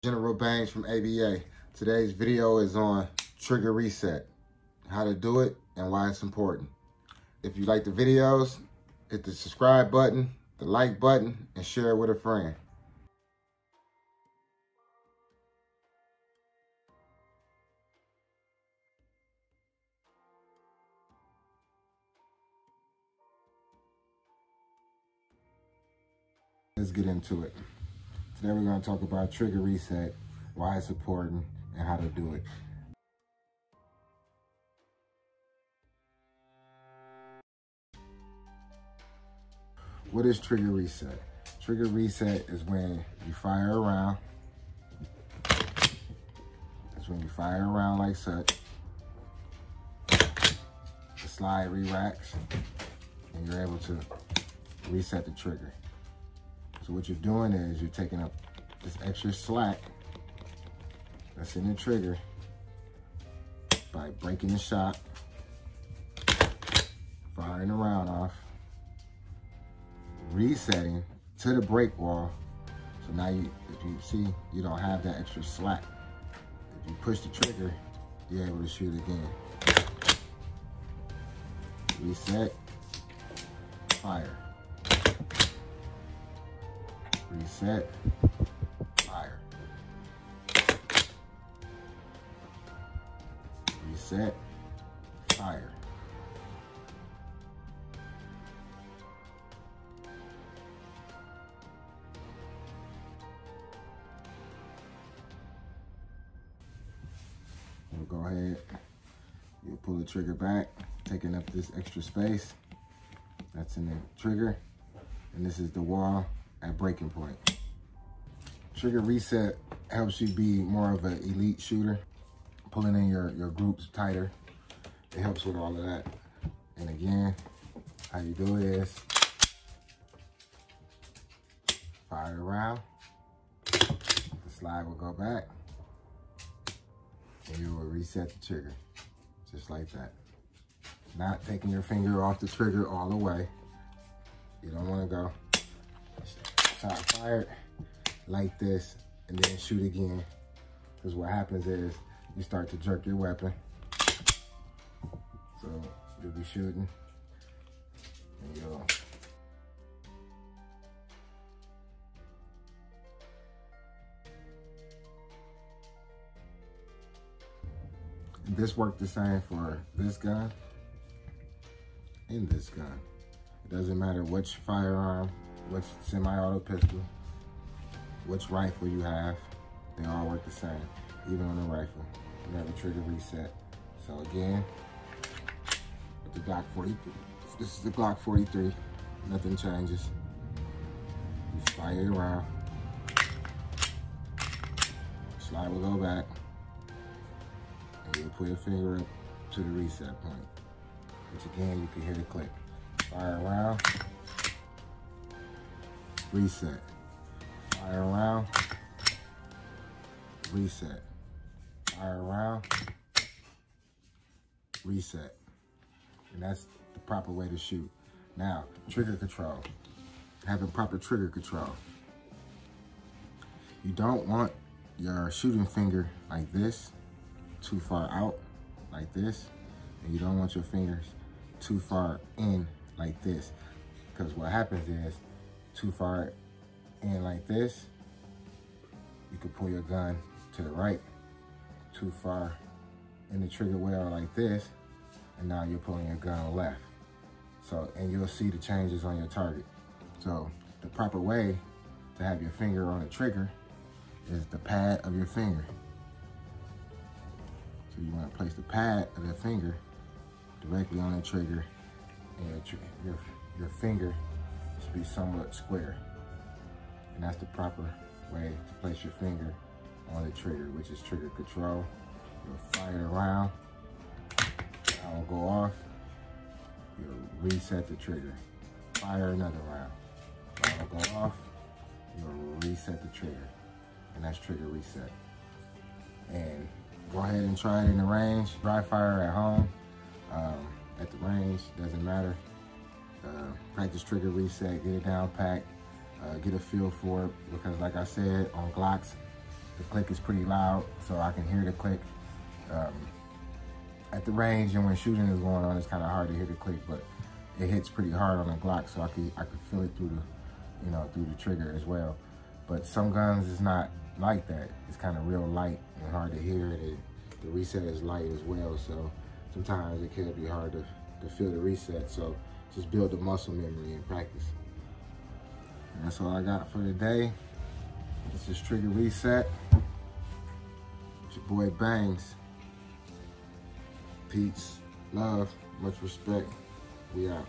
General Bangs from ABA. Today's video is on trigger reset, how to do it and why it's important. If you like the videos, hit the subscribe button, the like button, and share it with a friend. Let's get into it. Today we're going to talk about trigger reset, why it's important, and how to do it. What is trigger reset? Trigger reset is when you fire a round. It's when you fire a round like such. The slide re-racks, and you're able to reset the trigger. So what you're doing is you're taking up this extra slack that's in the trigger by breaking the shot, firing the round off, resetting to the break wall. So now if you see, you don't have that extra slack. If you push the trigger, you're able to shoot again. Reset, fire. Reset, fire. Reset, fire. We'll go ahead, you'll pull the trigger back, taking up this extra space that's in the trigger, and this is the wall at breaking point. Trigger reset helps you be more of an elite shooter, pulling in your groups tighter. It helps with all of that. And again, how you do it is fire around, the slide will go back, and you will reset the trigger, just like that. Not taking your finger off the trigger all the way. You don't want to go shot fired like this and then shoot again, because what happens is you start to jerk your weapon. So you'll be shooting and you'll this worked the same for this gun and this gun. It doesn't matter which firearm, which semi-auto pistol, which rifle you have, they all work the same. Even on the rifle, you have a trigger reset. So again, with the Glock 43, this is the Glock 43, nothing changes. You fire it around, slide will go back, and you'll put your finger up to the reset point, which again, you can hear the click. Fire around, reset, fire around, reset, fire around, reset. And that's the proper way to shoot. Now, trigger control, having proper trigger control. You don't want your shooting finger like this, too far out like this, and you don't want your fingers too far in like this, because what happens is too far in like this, you can pull your gun to the right. Too far in the trigger well like this, and now you're pulling your gun left. So, and you'll see the changes on your target. So the proper way to have your finger on the trigger is the pad of your finger. So you want to place the pad of the finger directly on the trigger, and your finger should be somewhat square. And that's the proper way to place your finger on the trigger, which is trigger control. You'll fire it around, that will go off, you'll reset the trigger. Fire another round, that will go off, you'll reset the trigger. And that's trigger reset. And go ahead and try it in the range. Dry fire at home, at the range, doesn't matter. Practice trigger reset, get it down packed, get a feel for it, because like I said, on Glocks, the click is pretty loud, so I can hear the click. At the range and when shooting is going on, it's kind of hard to hear the click, but it hits pretty hard on the Glock, so I could feel it through the, through the trigger as well. But some guns is not like that. It's kind of real light and hard to hear. The reset is light as well, so sometimes it can be hard to feel the reset. So just build the muscle memory and practice. And that's all I got for today. This is Trigger Reset. It's your boy Bangs. Peace, love, much respect. We out.